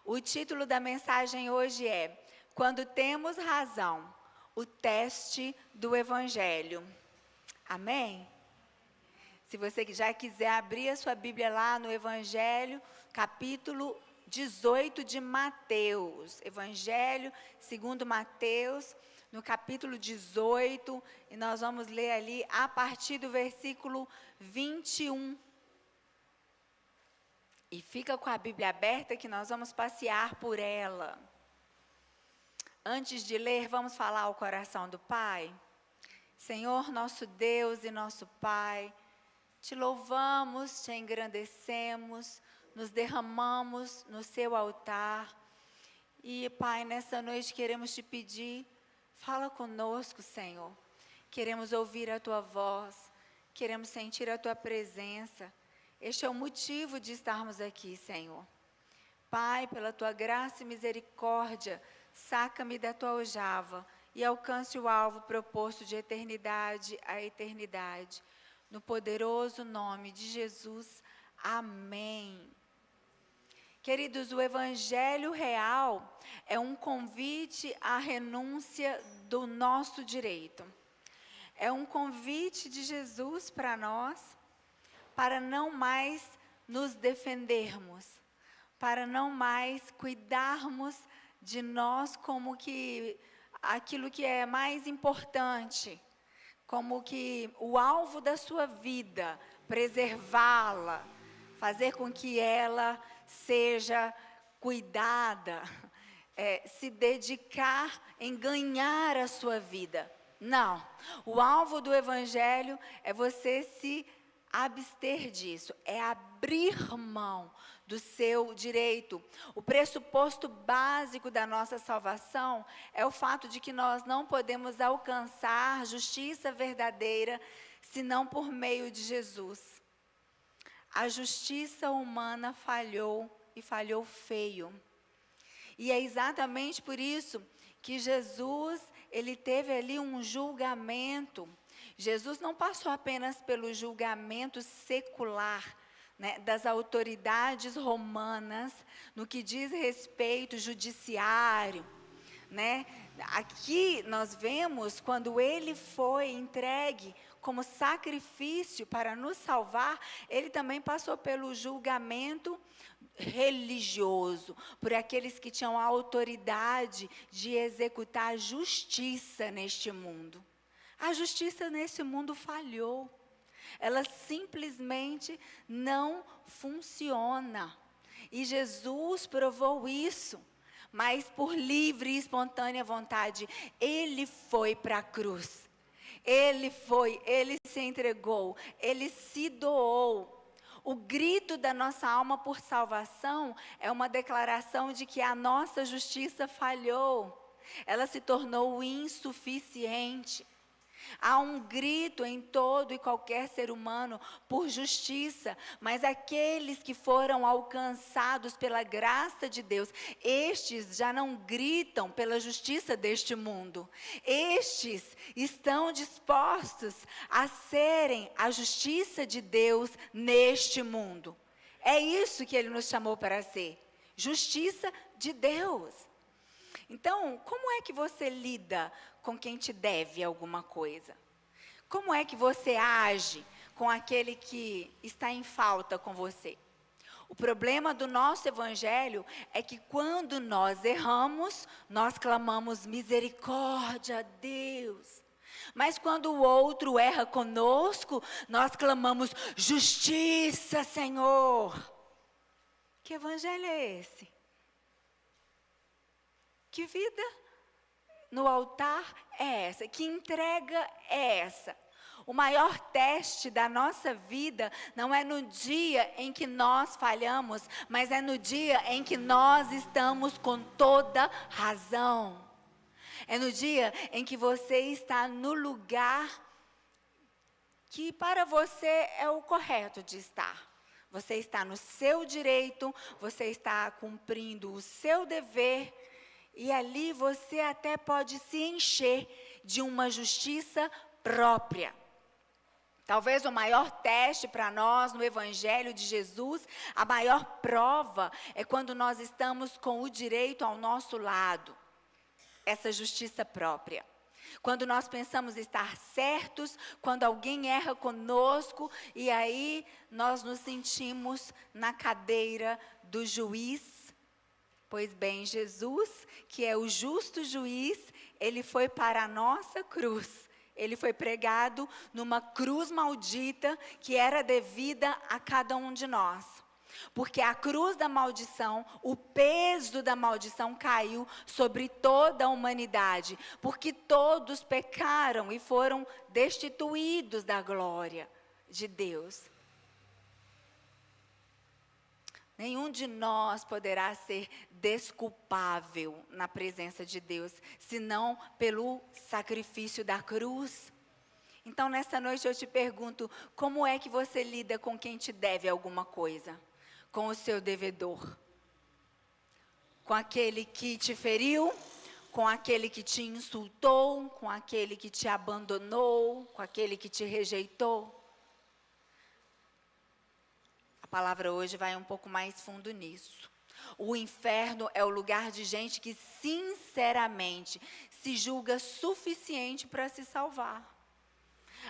O título da mensagem hoje é Quando Temos Razão, o teste do Evangelho. Amém? Se você já quiser abrir a sua Bíblia lá no Evangelho, capítulo 18 de Mateus. Evangelho segundo Mateus, no capítulo 18, e nós vamos ler ali a partir do versículo 21. E fica com a Bíblia aberta que nós vamos passear por ela. Antes de ler, vamos falar ao coração do Pai. Senhor, nosso Deus e nosso Pai, te louvamos, te engrandecemos, nos derramamos no seu altar. E, Pai, nessa noite queremos te pedir, fala conosco, Senhor. Queremos ouvir a tua voz, queremos sentir a tua presença. Este é o motivo de estarmos aqui, Senhor. Pai, pela tua graça e misericórdia, saca-me da tua aljava e alcance o alvo proposto de eternidade a eternidade. No poderoso nome de Jesus, amém. Queridos, o Evangelho real é um convite à renúncia do nosso direito. É um convite de Jesus para nós, para não mais nos defendermos, para não mais cuidarmos de nós como que aquilo que é mais importante, como que o alvo da sua vida, preservá-la, fazer com que ela seja cuidada, se dedicar em ganhar a sua vida. Não, o alvo do Evangelho é você se abster disso, é abrir mão do seu direito. O pressuposto básico da nossa salvação é o fato de que nós não podemos alcançar justiça verdadeira senão por meio de Jesus. A justiça humana falhou e falhou feio. E é exatamente por isso que Jesus, ele teve ali um julgamento. Jesus não passou apenas pelo julgamento secular, né, das autoridades romanas, no que diz respeito judiciário, né? Aqui nós vemos quando ele foi entregue como sacrifício para nos salvar, ele também passou pelo julgamento religioso, por aqueles que tinham a autoridade de executar justiça neste mundo. A justiça nesse mundo falhou. Ela simplesmente não funciona. E Jesus provou isso. Mas por livre e espontânea vontade, ele foi para a cruz. Ele se entregou, ele se doou. O grito da nossa alma por salvação é uma declaração de que a nossa justiça falhou. Ela se tornou insuficiente. Há um grito em todo e qualquer ser humano por justiça, mas aqueles que foram alcançados pela graça de Deus, estes já não gritam pela justiça deste mundo. Estes estão dispostos a serem a justiça de Deus neste mundo. É isso que ele nos chamou para ser, justiça de Deus. Então, como é que você lida com quem te deve alguma coisa? Como é que você age com aquele que está em falta com você? O problema do nosso Evangelho é que quando nós erramos, nós clamamos misericórdia a Deus. Mas quando o outro erra conosco, nós clamamos justiça, Senhor. Que Evangelho é esse? Que vida no altar é essa? Que entrega é essa? O maior teste da nossa vida não é no dia em que nós falhamos, mas é no dia em que nós estamos com toda razão. É no dia em que você está no lugar que para você é o correto de estar. Você está no seu direito, você está cumprindo o seu dever. E ali você até pode se encher de uma justiça própria. Talvez o maior teste para nós no Evangelho de Jesus, a maior prova é quando nós estamos com o direito ao nosso lado, essa justiça própria. Quando nós pensamos estar certos, quando alguém erra conosco e aí nós nos sentimos na cadeira do juiz. Pois bem, Jesus, que é o justo juiz, ele foi para a nossa cruz. Ele foi pregado numa cruz maldita que era devida a cada um de nós. Porque a cruz da maldição, o peso da maldição caiu sobre toda a humanidade. Porque todos pecaram e foram destituídos da glória de Deus. Nenhum de nós poderá ser desculpável na presença de Deus, senão pelo sacrifício da cruz. Então, nessa noite eu te pergunto, como é que você lida com quem te deve alguma coisa? Com o seu devedor? Com aquele que te feriu? Com aquele que te insultou? Com aquele que te abandonou? Com aquele que te rejeitou? A palavra hoje vai um pouco mais fundo nisso. O inferno é o lugar de gente que sinceramente se julga suficiente para se salvar.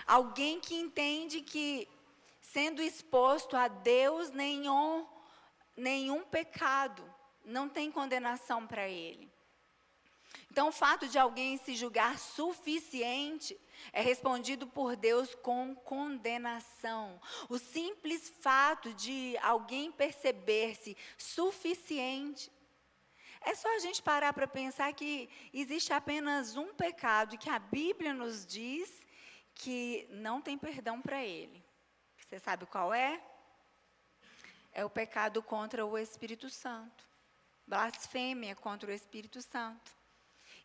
Alguém que entende que sendo exposto a Deus nenhum pecado, não tem condenação para ele. Então, o fato de alguém se julgar suficiente é respondido por Deus com condenação. O simples fato de alguém perceber-se suficiente. É só a gente parar para pensar que existe apenas um pecado que a Bíblia nos diz que não tem perdão para ele. Você sabe qual é? É o pecado contra o Espírito Santo. Blasfêmia contra o Espírito Santo.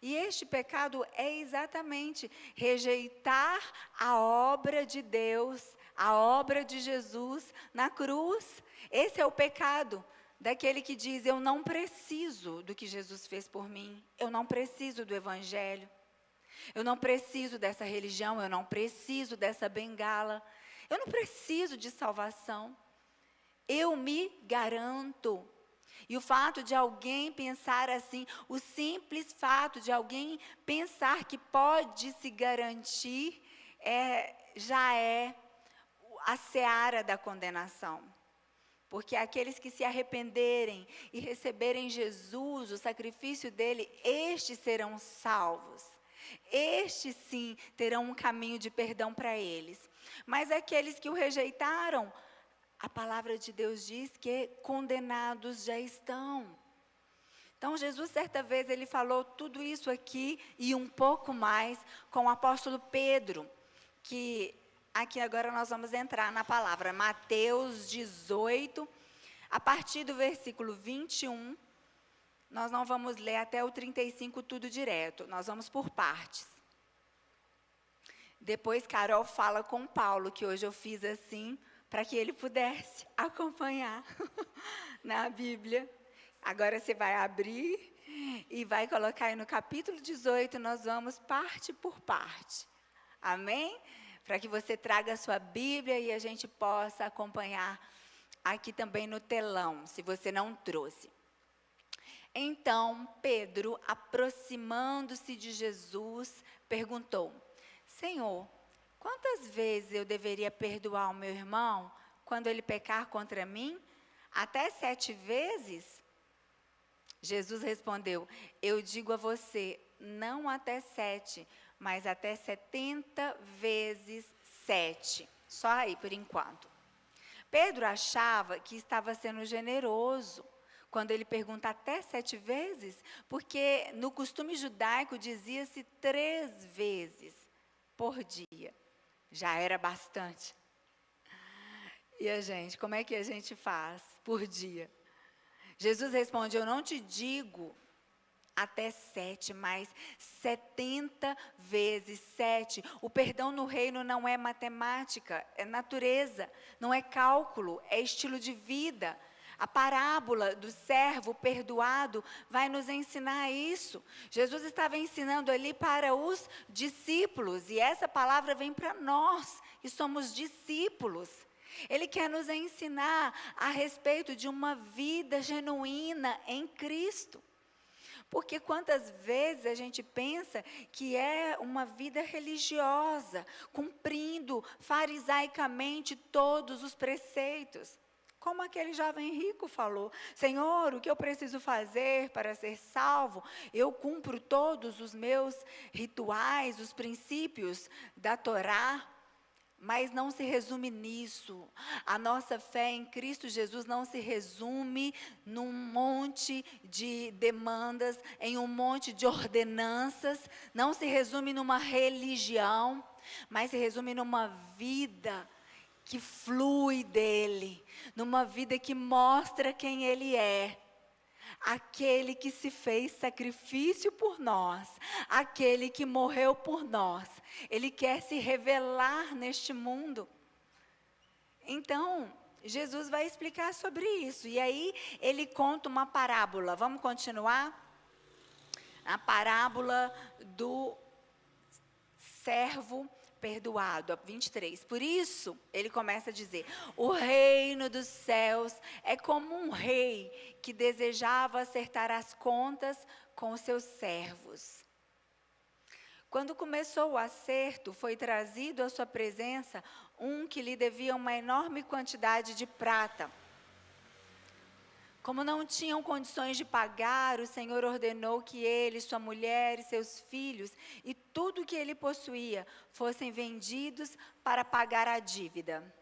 E este pecado é exatamente rejeitar a obra de Deus, a obra de Jesus na cruz. Esse é o pecado daquele que diz, eu não preciso do que Jesus fez por mim, eu não preciso do Evangelho, eu não preciso dessa religião, eu não preciso dessa bengala, eu não preciso de salvação, eu me garanto. E o fato de alguém pensar assim, o simples fato de alguém pensar que pode se garantir, já é a seara da condenação. Porque aqueles que se arrependerem e receberem Jesus, o sacrifício dele, estes serão salvos. Estes sim terão um caminho de perdão para eles. Mas aqueles que o rejeitaram, a palavra de Deus diz que condenados já estão. Então, Jesus, certa vez, ele falou tudo isso aqui e um pouco mais com o apóstolo Pedro, que aqui agora nós vamos entrar na palavra. Mateus 18, a partir do versículo 21, nós não vamos ler até o 35 tudo direto, nós vamos por partes. Depois, Carol fala com Paulo, que hoje eu fiz assim, para que ele pudesse acompanhar na Bíblia. Agora você vai abrir e vai colocar aí no capítulo 18, nós vamos parte por parte. Amém? Para que você traga a sua Bíblia e a gente possa acompanhar aqui também no telão, se você não trouxe. Então, Pedro, aproximando-se de Jesus, perguntou, Senhor, quantas vezes eu deveria perdoar o meu irmão quando ele pecar contra mim? Até 7 vezes? Jesus respondeu, eu digo a você, não até 7, mas até 70 vezes 7. Só aí por enquanto. Pedro achava que estava sendo generoso quando ele pergunta até 7 vezes, porque no costume judaico dizia-se 3 vezes por dia. Já era bastante. E a gente, como é que a gente faz por dia? Jesus responde, eu não te digo até 7, mas 70 vezes 7. O perdão no reino não é matemática, é natureza, não é cálculo, é estilo de vida. A parábola do servo perdoado vai nos ensinar isso. Jesus estava ensinando ali para os discípulos, e essa palavra vem para nós, que somos discípulos. Ele quer nos ensinar a respeito de uma vida genuína em Cristo. Porque quantas vezes a gente pensa que é uma vida religiosa, cumprindo farisaicamente todos os preceitos. Como aquele jovem rico falou: Senhor, o que eu preciso fazer para ser salvo? Eu cumpro todos os meus rituais, os princípios da Torá. Mas não se resume nisso. A nossa fé em Cristo Jesus não se resume num monte de demandas, em um monte de ordenanças, não se resume numa religião, mas se resume numa vida que flui dele, numa vida que mostra quem ele é. Aquele que se fez sacrifício por nós, aquele que morreu por nós, ele quer se revelar neste mundo. Então, Jesus vai explicar sobre isso, e aí ele conta uma parábola. Vamos continuar? A parábola do servo perdoado, 23. Por isso, ele começa a dizer: o reino dos céus é como um rei que desejava acertar as contas com os seus servos. Quando começou o acerto, foi trazido à sua presença um que lhe devia uma enorme quantidade de prata. Como não tinham condições de pagar, o Senhor ordenou que ele, sua mulher e seus filhos e tudo que ele possuía fossem vendidos para pagar a dívida.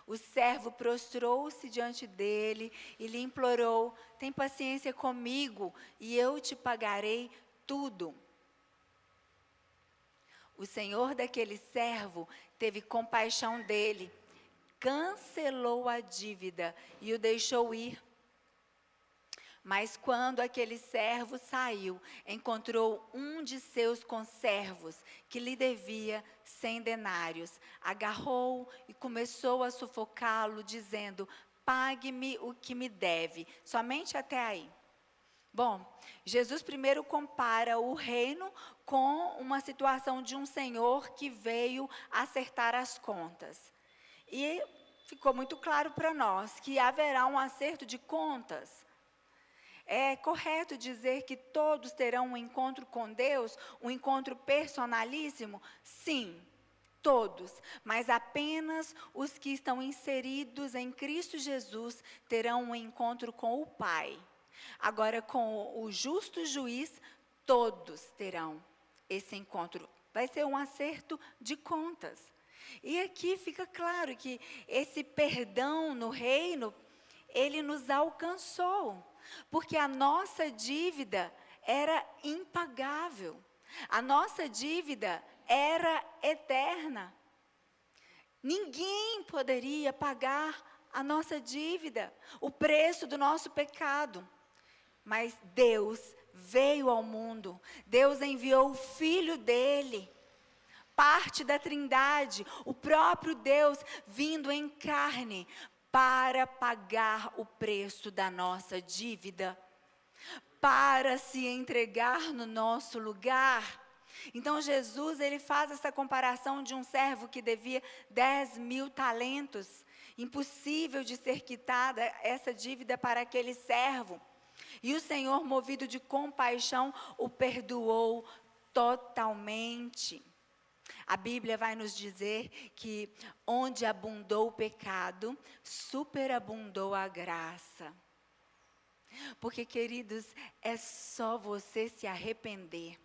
O servo prostrou-se diante dele e lhe implorou: tem paciência comigo e eu te pagarei tudo. O senhor daquele servo teve compaixão dele, cancelou a dívida e o deixou ir. Mas quando aquele servo saiu, encontrou um de seus conservos que lhe devia 100 denários. Agarrou e começou a sufocá-lo, dizendo: pague-me o que me deve. Somente até aí. Bom, Jesus primeiro compara o reino com uma situação de um senhor que veio acertar as contas. E ficou muito claro para nós que haverá um acerto de contas. É correto dizer que todos terão um encontro com Deus, um encontro personalíssimo? Sim, todos. Mas apenas os que estão inseridos em Cristo Jesus terão um encontro com o Pai. Agora, com o justo juiz, todos terão esse encontro. Vai ser um acerto de contas. E aqui fica claro que esse perdão no reino, ele nos alcançou. Porque a nossa dívida era impagável. A nossa dívida era eterna. Ninguém poderia pagar a nossa dívida, o preço do nosso pecado. Mas Deus veio ao mundo, Deus enviou o Filho dele, parte da Trindade, o próprio Deus vindo em carne, para pagar o preço da nossa dívida, para se entregar no nosso lugar. Então Jesus, ele faz essa comparação de um servo que devia 10.000 talentos, impossível de ser quitada essa dívida para aquele servo. E o Senhor, movido de compaixão, o perdoou totalmente. A Bíblia vai nos dizer que onde abundou o pecado, superabundou a graça. Porque, queridos, é só você se arrepender.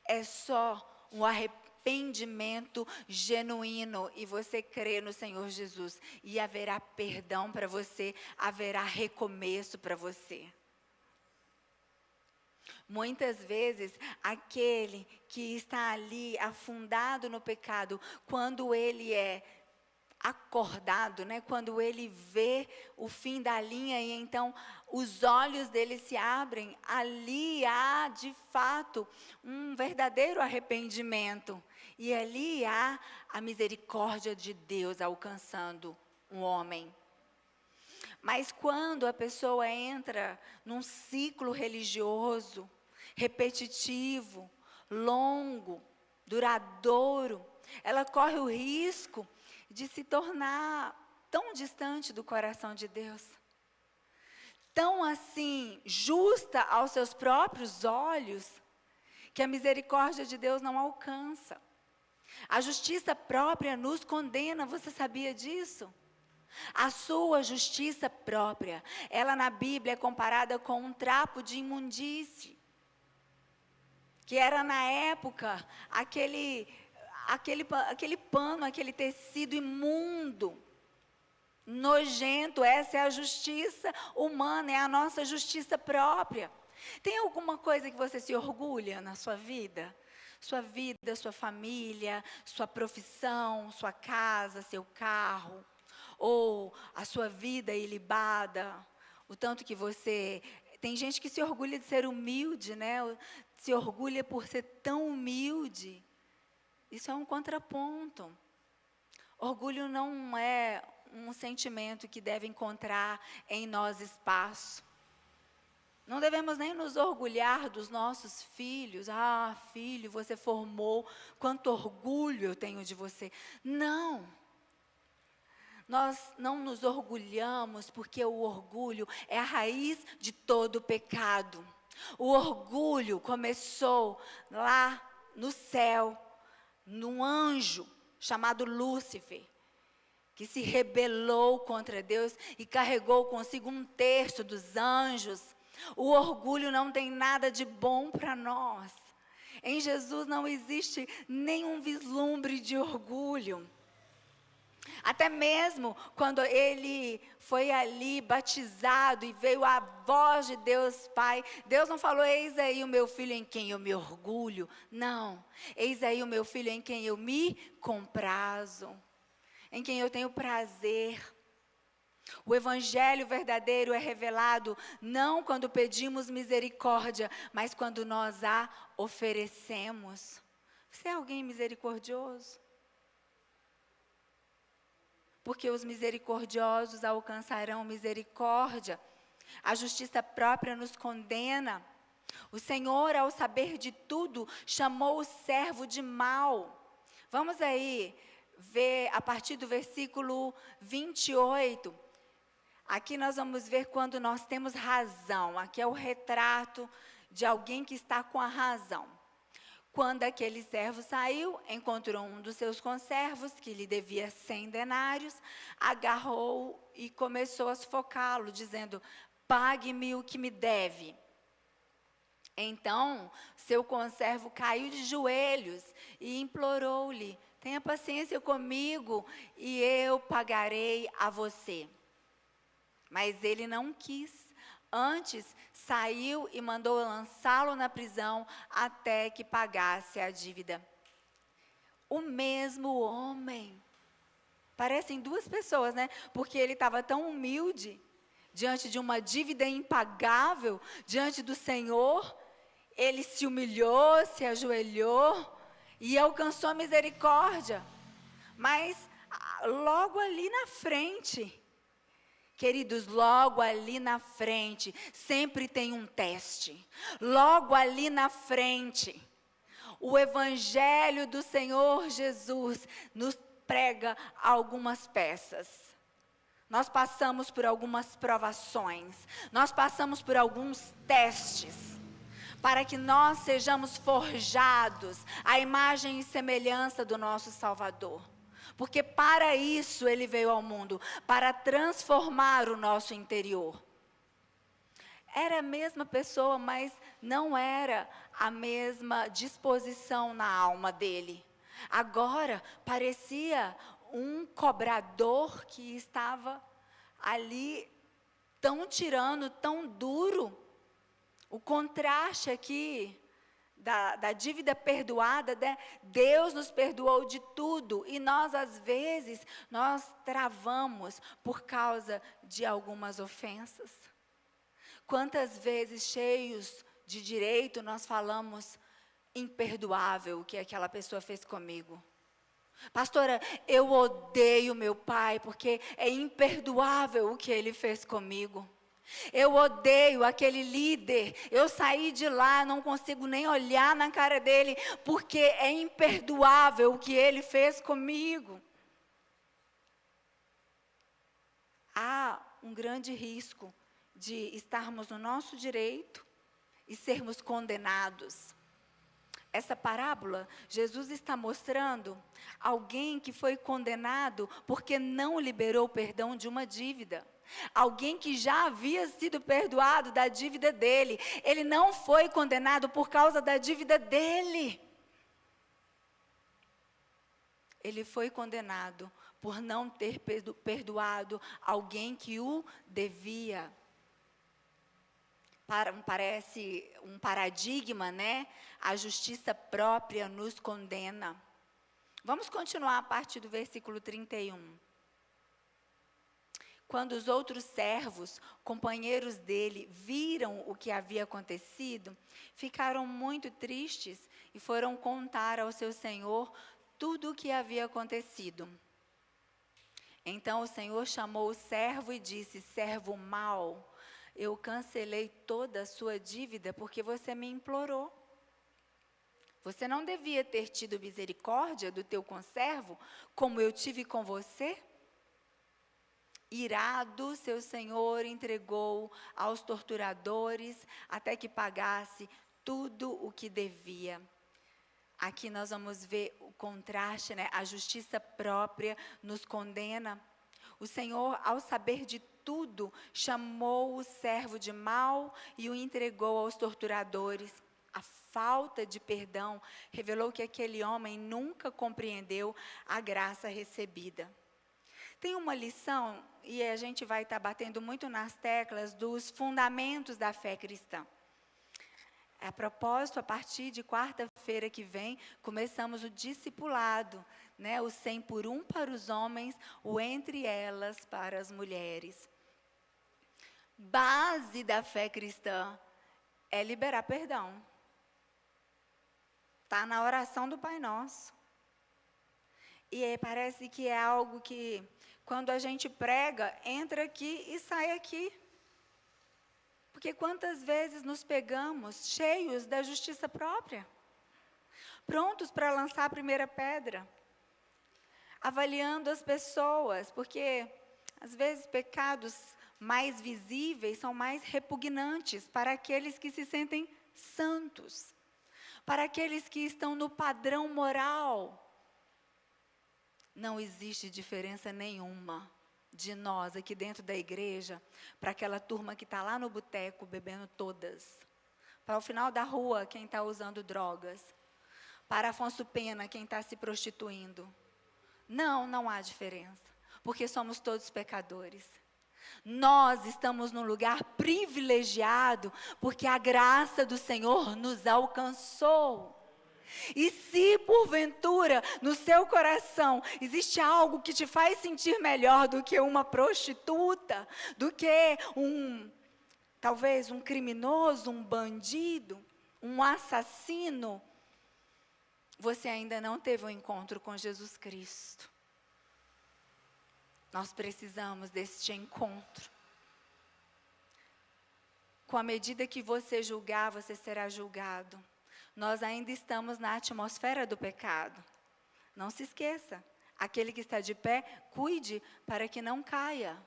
É só um arrependimento genuíno e você crer no Senhor Jesus. E haverá perdão para você, haverá recomeço para você. Muitas vezes, aquele que está ali afundado no pecado, quando ele é acordado, quando ele vê o fim da linha e então os olhos dele se abrem, ali há de fato um verdadeiro arrependimento. E ali há a misericórdia de Deus alcançando um homem. Mas quando a pessoa entra num ciclo religioso, repetitivo, longo, duradouro, ela corre o risco de se tornar tão distante do coração de Deus. Tão assim, justa aos seus próprios olhos, que a misericórdia de Deus não alcança. A justiça própria nos condena, você sabia disso? A sua justiça própria, ela na Bíblia é comparada com um trapo de imundície, que era na época aquele pano, aquele tecido imundo, nojento. Essa é a justiça humana, é a nossa justiça própria. Tem alguma coisa que você se orgulha na sua vida? Sua família, sua profissão, sua casa, seu carro, ou a sua vida ilibada, o tanto que você... Tem gente que se orgulha de ser humilde, né? Se orgulha por ser tão humilde. Isso é um contraponto. Orgulho não é um sentimento que deve encontrar em nós espaço. Não devemos nem nos orgulhar dos nossos filhos. Ah, filho, você formou, quanto orgulho eu tenho de você. Não. Nós não nos orgulhamos porque o orgulho é a raiz de todo pecado. O orgulho começou lá no céu, num anjo chamado Lúcifer, que se rebelou contra Deus e carregou consigo 1/3 dos anjos. O orgulho não tem nada de bom para nós. Em Jesus não existe nenhum vislumbre de orgulho. Até mesmo quando ele foi ali batizado e veio a voz de Deus Pai, Deus não falou: eis aí o meu filho em quem eu me orgulho. Não, eis aí o meu filho em quem eu me comprazo, em quem eu tenho prazer. O evangelho verdadeiro é revelado não quando pedimos misericórdia, mas quando nós a oferecemos. Você é alguém misericordioso? Porque os misericordiosos alcançarão misericórdia. A justiça própria nos condena. O Senhor, ao saber de tudo, chamou o servo de mau. Vamos aí ver a partir do versículo 28. Aqui nós vamos ver quando nós temos razão. Aqui é o retrato de alguém que está com a razão. Quando aquele servo saiu, encontrou um dos seus conservos, que lhe devia 100 denários, agarrou e começou a sufocá-lo, dizendo: pague-me o que me deve. Então, seu conservo caiu de joelhos e implorou-lhe: tenha paciência comigo e eu pagarei a você. Mas ele não quis. Antes, saiu e mandou lançá-lo na prisão até que pagasse a dívida. O mesmo homem. Parecem duas pessoas, né? Porque ele estava tão humilde, diante de uma dívida impagável, diante do Senhor. Ele se humilhou, se ajoelhou e alcançou a misericórdia. Mas logo ali na frente... Queridos, logo ali na frente, sempre tem um teste. Logo ali na frente, o Evangelho do Senhor Jesus nos prega algumas peças. Nós passamos por algumas provações, nós passamos por alguns testes, para que nós sejamos forjados à imagem e semelhança do nosso Salvador. Porque para isso ele veio ao mundo, para transformar o nosso interior. Era a mesma pessoa, mas não era a mesma disposição na alma dele. Agora parecia um cobrador que estava ali tão tirano, tão duro. O contraste aqui da dívida perdoada, né? Deus nos perdoou de tudo e nós às vezes nós travamos por causa de algumas ofensas. Quantas vezes cheios de direito nós falamos: imperdoável o que aquela pessoa fez comigo. Pastora, eu odeio meu pai porque é imperdoável o que ele fez comigo. Eu odeio aquele líder. Eu saí de lá, não consigo nem olhar na cara dele porque é imperdoável o que ele fez comigo. Há um grande risco de estarmos no nosso direito e sermos condenados. Essa parábola, Jesus está mostrando alguém que foi condenado porque não liberou o perdão de uma dívida. Alguém que já havia sido perdoado da dívida dele. Ele não foi condenado por causa da dívida dele. Ele foi condenado por não ter perdoado alguém que o devia. Parece um paradigma, né? A justiça própria nos condena. Vamos continuar a partir do versículo 31. Quando os outros servos, companheiros dele, viram o que havia acontecido, ficaram muito tristes e foram contar ao seu senhor tudo o que havia acontecido. Então o senhor chamou o servo e disse: servo mau, eu cancelei toda a sua dívida porque você me implorou. Você não devia ter tido misericórdia do teu conservo, como eu tive com você? Irado, seu senhor entregou aos torturadores até que pagasse tudo o que devia. Aqui nós vamos ver o contraste, né? A justiça própria nos condena. O Senhor, ao saber de tudo, chamou o servo de mau e o entregou aos torturadores. A falta de perdão revelou que aquele homem nunca compreendeu a graça recebida. Tem uma lição, e a gente vai estar batendo muito nas teclas dos fundamentos da fé cristã. A propósito, a partir de quarta-feira que vem, começamos o discipulado, né? O 100 por 1 para os homens, o entre elas para as mulheres. Base da fé cristã é liberar perdão. Está na oração do Pai Nosso. E parece que é algo que, quando a gente prega, entra aqui e sai aqui. Porque quantas vezes nos pegamos cheios da justiça própria, prontos para lançar a primeira pedra, avaliando as pessoas, porque às vezes pecados mais visíveis são mais repugnantes para aqueles que se sentem santos, para aqueles que estão no padrão moral. Não existe diferença nenhuma de nós aqui dentro da igreja para aquela turma que está lá no boteco bebendo todas, para o final da rua quem está usando drogas, para Afonso Pena quem está se prostituindo. Não há diferença, porque somos todos pecadores. Nós estamos num lugar privilegiado porque a graça do Senhor nos alcançou. E se porventura no seu coração existe algo que te faz sentir melhor do que uma prostituta, do que talvez um criminoso, um bandido, um assassino, você ainda não teve um encontro com Jesus Cristo. Nós precisamos deste encontro. Com a medida que você julgar, você será julgado. Nós ainda estamos na atmosfera do pecado. Não se esqueça, aquele que está de pé, cuide para que não caia.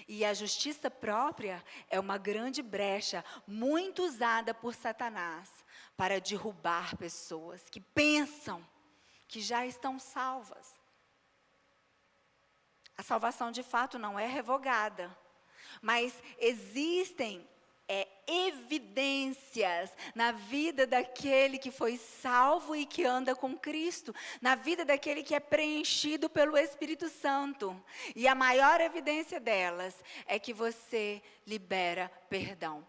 E a justiça própria é uma grande brecha, muito usada por Satanás, para derrubar pessoas que pensam que já estão salvas. A salvação de fato não é revogada, mas existem evidências na vida daquele que foi salvo e que anda com Cristo, na vida daquele que é preenchido pelo Espírito Santo. E a maior evidência delas é que você libera perdão.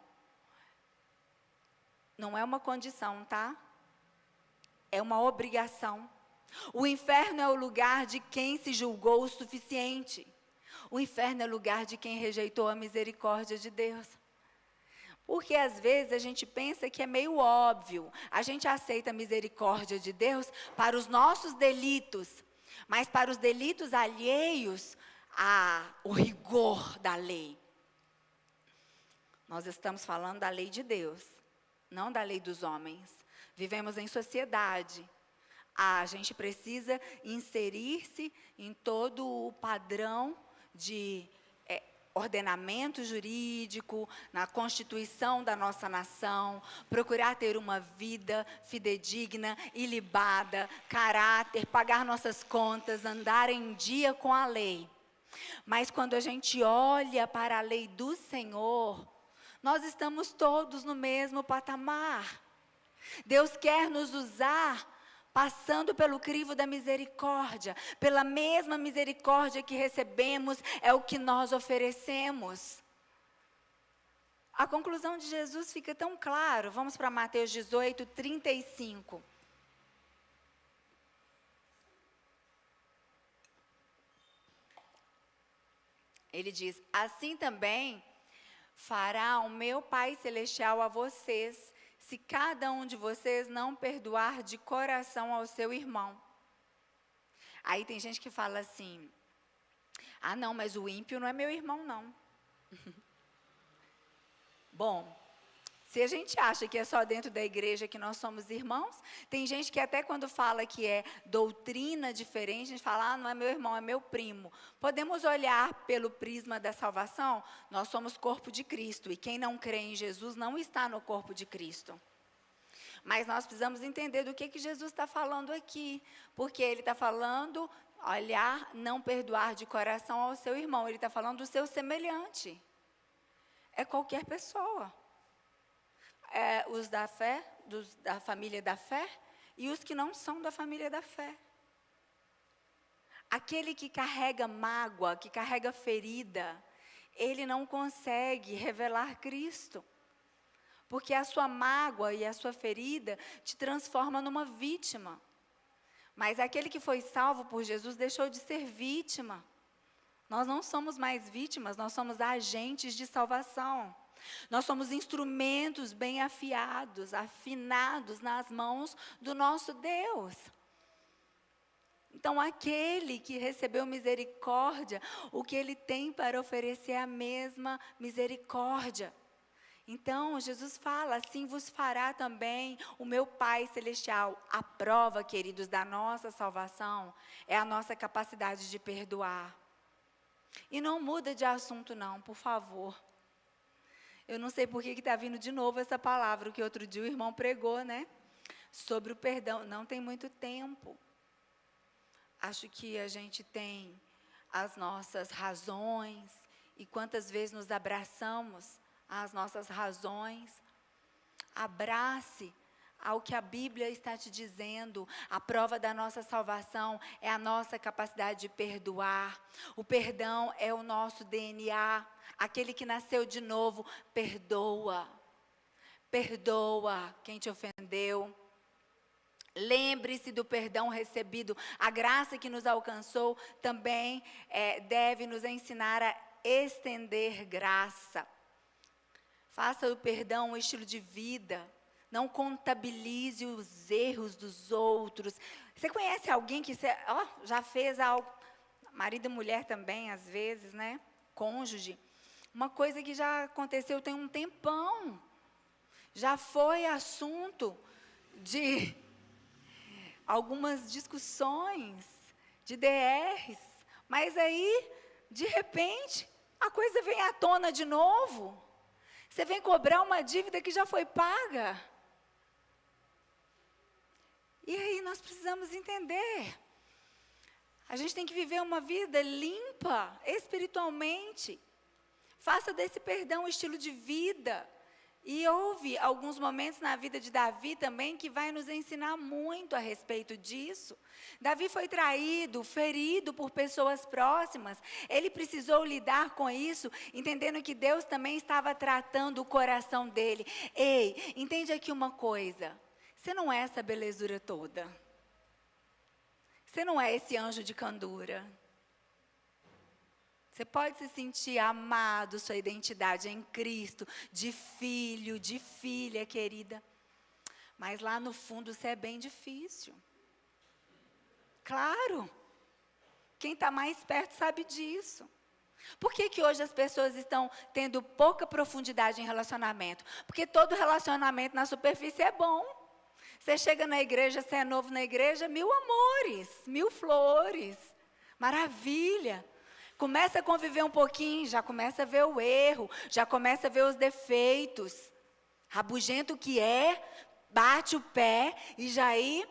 Não é uma condição, tá? É uma obrigação. O inferno é o lugar de quem se julgou o suficiente. O inferno é o lugar de quem rejeitou a misericórdia de Deus. Porque às vezes a gente pensa que é meio óbvio, a gente aceita a misericórdia de Deus para os nossos delitos, Mas para os delitos alheios o rigor da lei. Nós estamos falando da lei de Deus, não da lei dos homens. Vivemos em sociedade. A gente precisa inserir-se em todo o padrão de ordenamento jurídico, na constituição da nossa nação, procurar ter uma vida fidedigna, ilibada, caráter, pagar nossas contas, andar em dia com a lei. Mas quando a gente olha para a lei do Senhor, nós estamos todos no mesmo patamar. Deus quer nos usar passando pelo crivo da misericórdia, pela mesma misericórdia que recebemos, é o que nós oferecemos. A conclusão de Jesus fica tão claro. Vamos para Mateus 18, 35. Ele diz: assim também fará o meu Pai Celestial a vocês, se cada um de vocês não perdoar de coração ao seu irmão. Aí tem gente que fala assim: ah, não, mas o ímpio não é meu irmão, não. Bom, se a gente acha que é só dentro da igreja que nós somos irmãos, tem gente que até quando fala que é doutrina diferente, a gente fala: ah, não é meu irmão, é meu primo. Podemos olhar pelo prisma da salvação? Nós somos corpo de Cristo, e quem não crê em Jesus não está no corpo de Cristo. Mas nós precisamos entender do que Jesus está falando aqui, porque ele está falando, olhar, não perdoar de coração ao seu irmão. Ele está falando do seu semelhante. É qualquer pessoa. Os da fé, da família da fé, e os que não são da família da fé. Aquele que carrega mágoa, que carrega ferida, ele não consegue revelar Cristo. Porque a sua mágoa e a sua ferida te transforma numa vítima. Mas aquele que foi salvo por Jesus deixou de ser vítima. Nós não somos mais vítimas, nós somos agentes de salvação. Nós somos instrumentos bem afiados, afinados nas mãos do nosso Deus. Então, aquele que recebeu misericórdia, o que ele tem para oferecer é a mesma misericórdia. Então, Jesus fala: assim vos fará também o meu Pai Celestial. A prova, queridos, da nossa salvação é a nossa capacidade de perdoar. E não muda de assunto não, por favor. Eu não sei por que está vindo de novo essa palavra, que outro dia o irmão pregou, né? Sobre o perdão. Não tem muito tempo. Acho que a gente tem as nossas razões, e quantas vezes nos abraçamos às nossas razões. Abrace ao que a Bíblia está te dizendo. A prova da nossa salvação é a nossa capacidade de perdoar. O perdão é o nosso DNA. Aquele que nasceu de novo, perdoa. Perdoa quem te ofendeu. Lembre-se do perdão recebido. A graça que nos alcançou também deve nos ensinar a estender graça. Faça do perdão um estilo de vida. Não contabilize os erros dos outros. Você conhece alguém que já fez algo? Marido e mulher também, às vezes, né? Cônjuge. Uma coisa que já aconteceu tem um tempão. Já foi assunto de algumas discussões, de DRs. Mas aí, de repente, a coisa vem à tona de novo. Você vem cobrar uma dívida que já foi paga. E aí nós precisamos entender. A gente tem que viver uma vida limpa, espiritualmente. Faça desse perdão um estilo de vida. E houve alguns momentos na vida de Davi também que vai nos ensinar muito a respeito disso. Davi foi traído, ferido por pessoas próximas. Ele precisou lidar com isso, entendendo que Deus também estava tratando o coração dele. Ei, entende aqui uma coisa. Você não é essa belezura toda. Você não é esse anjo de candura. Você pode se sentir amado, sua identidade é em Cristo, de filho, de filha querida. Mas lá no fundo você é bem difícil. Claro, Quem está mais perto sabe disso. Por que hoje as pessoas estão tendo pouca profundidade em relacionamento? Porque todo relacionamento na superfície é bom. Você chega na igreja, você é novo na igreja, 1000 amores, 1000 flores, maravilha. Começa a conviver um pouquinho, já começa a ver o erro, já começa a ver os defeitos. Rabugento que é, bate o pé e já aí,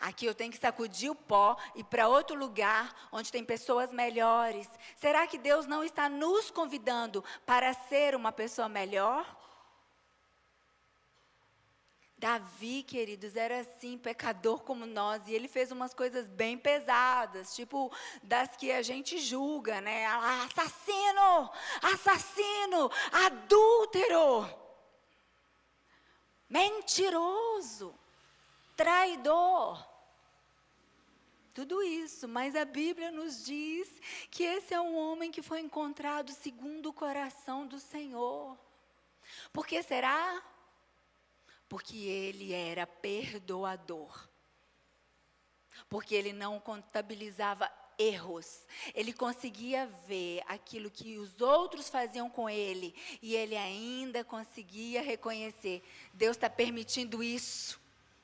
aqui eu tenho que sacudir o pó e ir para outro lugar onde tem pessoas melhores. Será que Deus não está nos convidando para ser uma pessoa melhor? Davi, queridos, era assim, pecador como nós, e ele fez umas coisas bem pesadas, tipo das que a gente julga, né? Assassino, assassino, adúltero, mentiroso, traidor. Tudo isso, mas a Bíblia nos diz que esse é um homem que foi encontrado segundo o coração do Senhor. Por que será? Porque ele era perdoador. Porque ele não contabilizava erros. Ele conseguia ver aquilo que os outros faziam com ele. E ele ainda conseguia reconhecer. Deus está permitindo isso.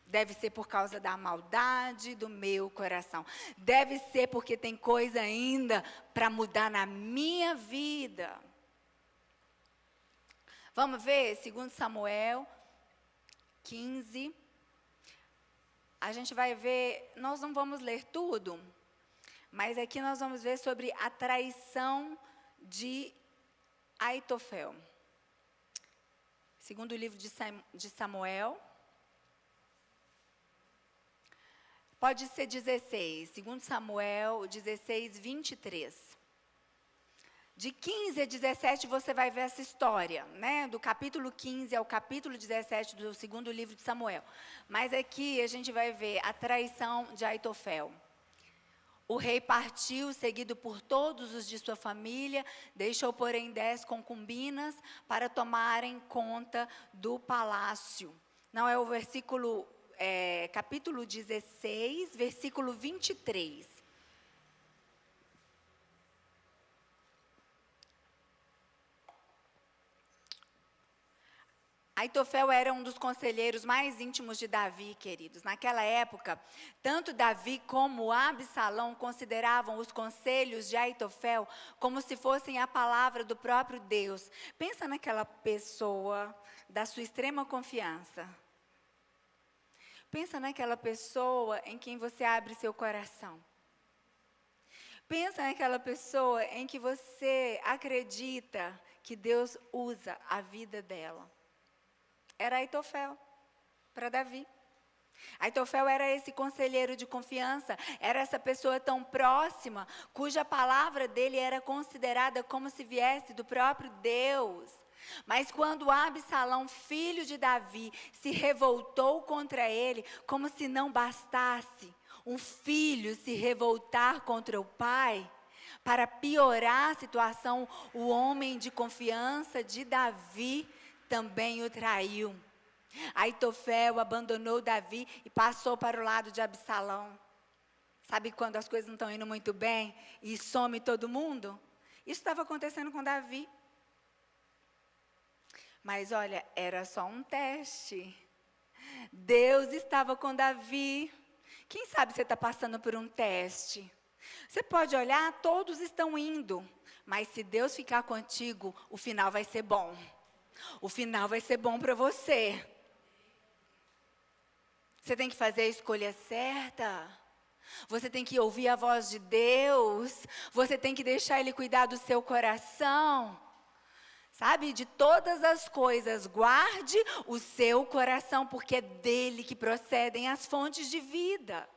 Deve ser por causa da maldade do meu coração. Deve ser porque tem coisa ainda para mudar na minha vida. Vamos ver 2 Samuel 15, a gente vai ver, nós não vamos ler tudo, mas aqui nós vamos ver sobre a traição de Aitofel. Segundo o livro de Samuel, pode ser 16, 2 Samuel 16, 23. De 15 a 17 você vai ver essa história, né? Do capítulo 15 ao capítulo 17 do segundo livro de Samuel. Mas aqui a gente vai ver a traição de Aitofel. O rei partiu, seguido por todos os de sua família, deixou, porém, 10 concubinas para tomarem conta do palácio. Não é o versículo, capítulo 16, versículo 23. Aitofel era um dos conselheiros mais íntimos de Davi, queridos. Naquela época, tanto Davi como Absalão consideravam os conselhos de Aitofel como se fossem a palavra do próprio Deus. Pensa naquela pessoa da sua extrema confiança. Pensa naquela pessoa em quem você abre seu coração. Pensa naquela pessoa em que você acredita que Deus usa a vida dela. Era Aitofel, para Davi. Aitofel era esse conselheiro de confiança, era essa pessoa tão próxima, cuja palavra dele era considerada como se viesse do próprio Deus. Mas quando Absalão, filho de Davi, se revoltou contra ele, como se não bastasse um filho se revoltar contra o pai, para piorar a situação, o homem de confiança de Davi também o traiu. Aitofel abandonou Davi e passou para o lado de Absalão. Sabe quando as coisas não estão indo muito bem e some todo mundo? Isso estava acontecendo com Davi. Mas olha, era só um teste. Deus estava com Davi. Quem sabe você está passando por um teste? Você pode olhar, todos estão indo. Mas se Deus ficar contigo, o final vai ser bom. O final vai ser bom para você. Você tem que fazer a escolha certa. Você tem que ouvir a voz de Deus. Você tem que deixar Ele cuidar do seu coração. Sabe, de todas as coisas, guarde o seu coração, porque é dele que procedem as fontes de vida.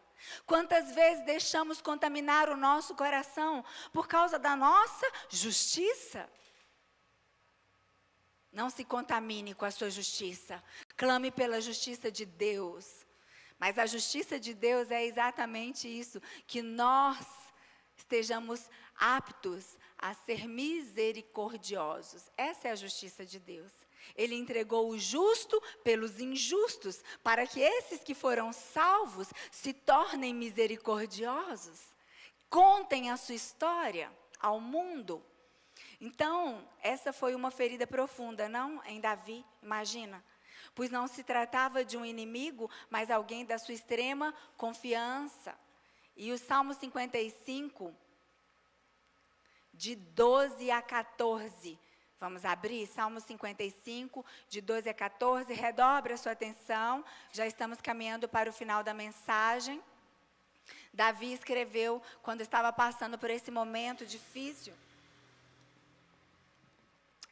Quantas vezes deixamos contaminar o nosso coração por causa da nossa justiça? Não se contamine com a sua justiça. Clame pela justiça de Deus. Mas a justiça de Deus é exatamente isso, que nós estejamos aptos a ser misericordiosos. Essa é a justiça de Deus. Ele entregou o justo pelos injustos, para que esses que foram salvos se tornem misericordiosos. Contem a sua história ao mundo. Então, essa foi uma ferida profunda, não? Em Davi, imagina. Pois não se tratava de um inimigo, mas alguém da sua extrema confiança. E o Salmo 55, de 12 a 14. Vamos abrir? Salmo 55, de 12 a 14. Redobre a sua atenção. Já estamos caminhando para o final da mensagem. Davi escreveu quando estava passando por esse momento difícil.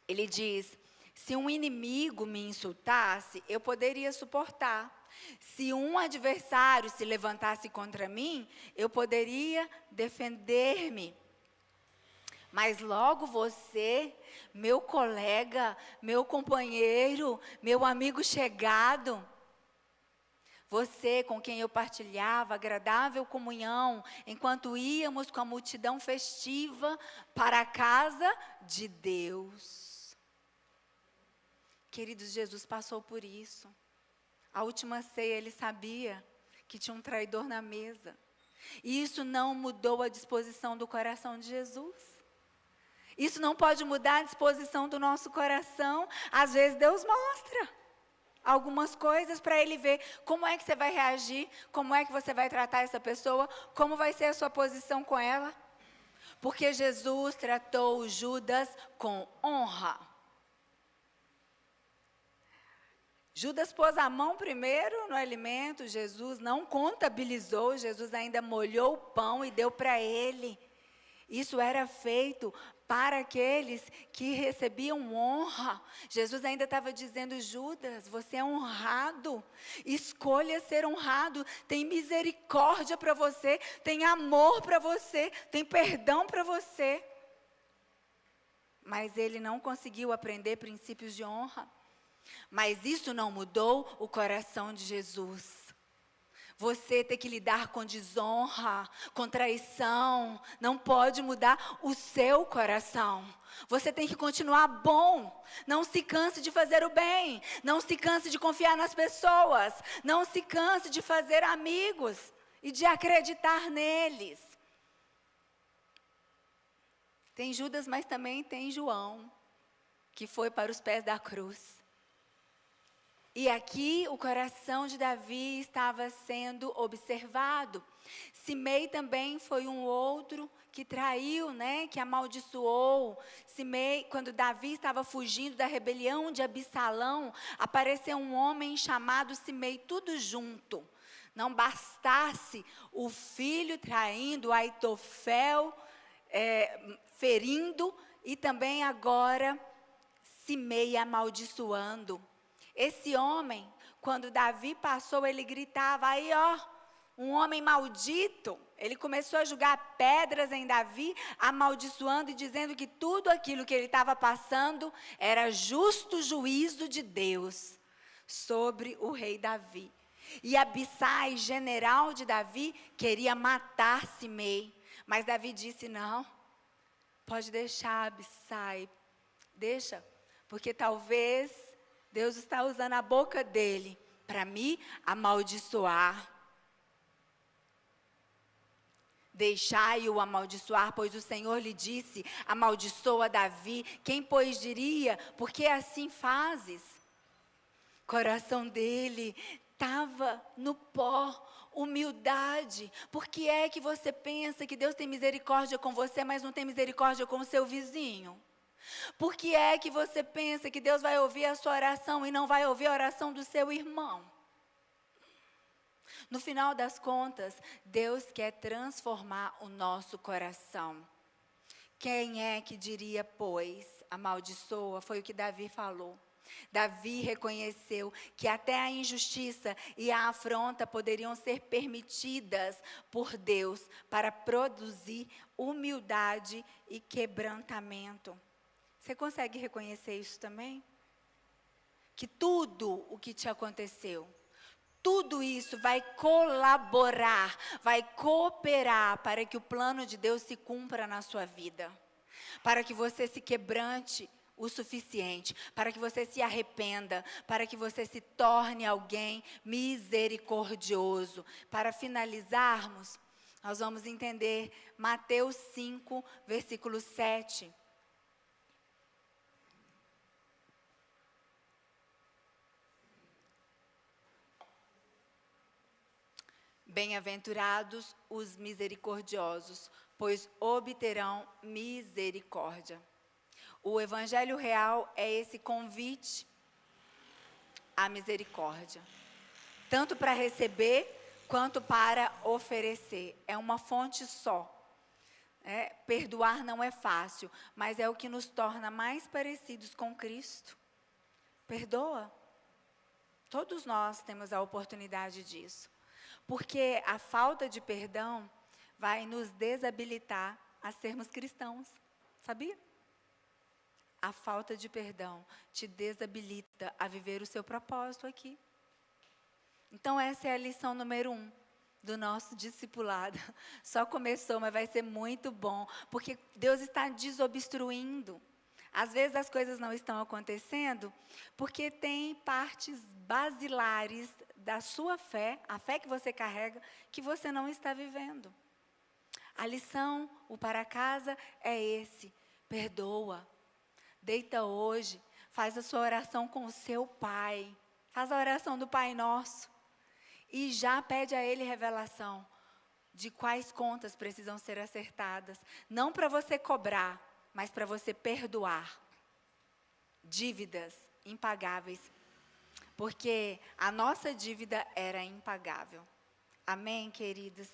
Ele diz: se um inimigo me insultasse, eu poderia suportar. Se um adversário se levantasse contra mim, eu poderia defender-me. Mas logo você, meu colega, meu companheiro, meu amigo chegado, você com quem eu partilhava agradável comunhão, enquanto íamos com a multidão festiva para a casa de Deus. Queridos, Jesus passou por isso. A última ceia ele sabia que tinha um traidor na mesa. E isso não mudou a disposição do coração de Jesus. Isso não pode mudar a disposição do nosso coração. Às vezes Deus mostra algumas coisas para ele ver como é que você vai reagir, como é que você vai tratar essa pessoa, como vai ser a sua posição com ela. Porque Jesus tratou Judas com honra. Judas pôs a mão primeiro no alimento, Jesus não contabilizou, Jesus ainda molhou o pão e deu para ele. Isso era feito para aqueles que recebiam honra. Jesus ainda estava dizendo: Judas, você é honrado, escolha ser honrado, tem misericórdia para você, tem amor para você, tem perdão para você. Mas ele não conseguiu aprender princípios de honra. Mas isso não mudou o coração de Jesus. Você ter que lidar com desonra, com traição, não pode mudar o seu coração. Você tem que continuar bom. Não se canse de fazer o bem. Não se canse de confiar nas pessoas. Não se canse de fazer amigos e de acreditar neles. Tem Judas, mas também tem João, que foi para os pés da cruz. E aqui o coração de Davi estava sendo observado. Simei também foi um outro que traiu, que amaldiçoou. Simei, quando Davi estava fugindo da rebelião de Absalão, apareceu um homem chamado Simei, tudo junto. Não bastasse o filho traindo, Aitofel ferindo, e também agora Simei amaldiçoando. Esse homem, quando Davi passou, ele gritava: aí ó, um homem maldito. Ele começou a jogar pedras em Davi, amaldiçoando e dizendo que tudo aquilo que ele estava passando era justo juízo de Deus sobre o rei Davi. E Abissai, general de Davi, queria matar Simei. Mas Davi disse: não, pode deixar, Abissai, deixa, porque talvez Deus está usando a boca dele para me amaldiçoar. Deixai-o amaldiçoar, pois o Senhor lhe disse: amaldiçoa Davi. Quem, pois, diria, por que assim fazes? O coração dele estava no pó, humildade. Por que é que você pensa que Deus tem misericórdia com você, mas não tem misericórdia com o seu vizinho? Por que é que você pensa que Deus vai ouvir a sua oração e não vai ouvir a oração do seu irmão? No final das contas, Deus quer transformar o nosso coração. Quem é que diria, pois, amaldiçoa? Foi o que Davi falou. Davi reconheceu que até a injustiça e a afronta poderiam ser permitidas por Deus para produzir humildade e quebrantamento. Você consegue reconhecer isso também? Que tudo o que te aconteceu, tudo isso vai colaborar, vai cooperar para que o plano de Deus se cumpra na sua vida. Para que você se quebrante o suficiente, para que você se arrependa, para que você se torne alguém misericordioso. Para finalizarmos, Nós vamos entender Mateus 5, versículo 7. Bem-aventurados os misericordiosos, pois obterão misericórdia. O evangelho real é esse convite à misericórdia, tanto para receber quanto para oferecer. É uma fonte só. Perdoar não é fácil, mas é o que nos torna mais parecidos com Cristo. Perdoa. Todos nós temos a oportunidade disso. Porque a falta de perdão vai nos desabilitar a sermos cristãos. Sabia? A falta de perdão te desabilita a viver o seu propósito aqui. Então essa é a lição número 1 do nosso discipulado. Só começou, mas vai ser muito bom, porque Deus está desobstruindo. Às vezes as coisas não estão acontecendo porque tem partes basilares da sua fé, a fé que você carrega, que você não está vivendo. A lição, o para casa é esse: perdoa. Deita hoje, faz a sua oração com o seu Pai. Faz a oração do Pai Nosso. E já pede a Ele revelação de quais contas precisam ser acertadas. Não para você cobrar, mas para você perdoar dívidas impagáveis. Porque a nossa dívida era impagável. Amém, queridos?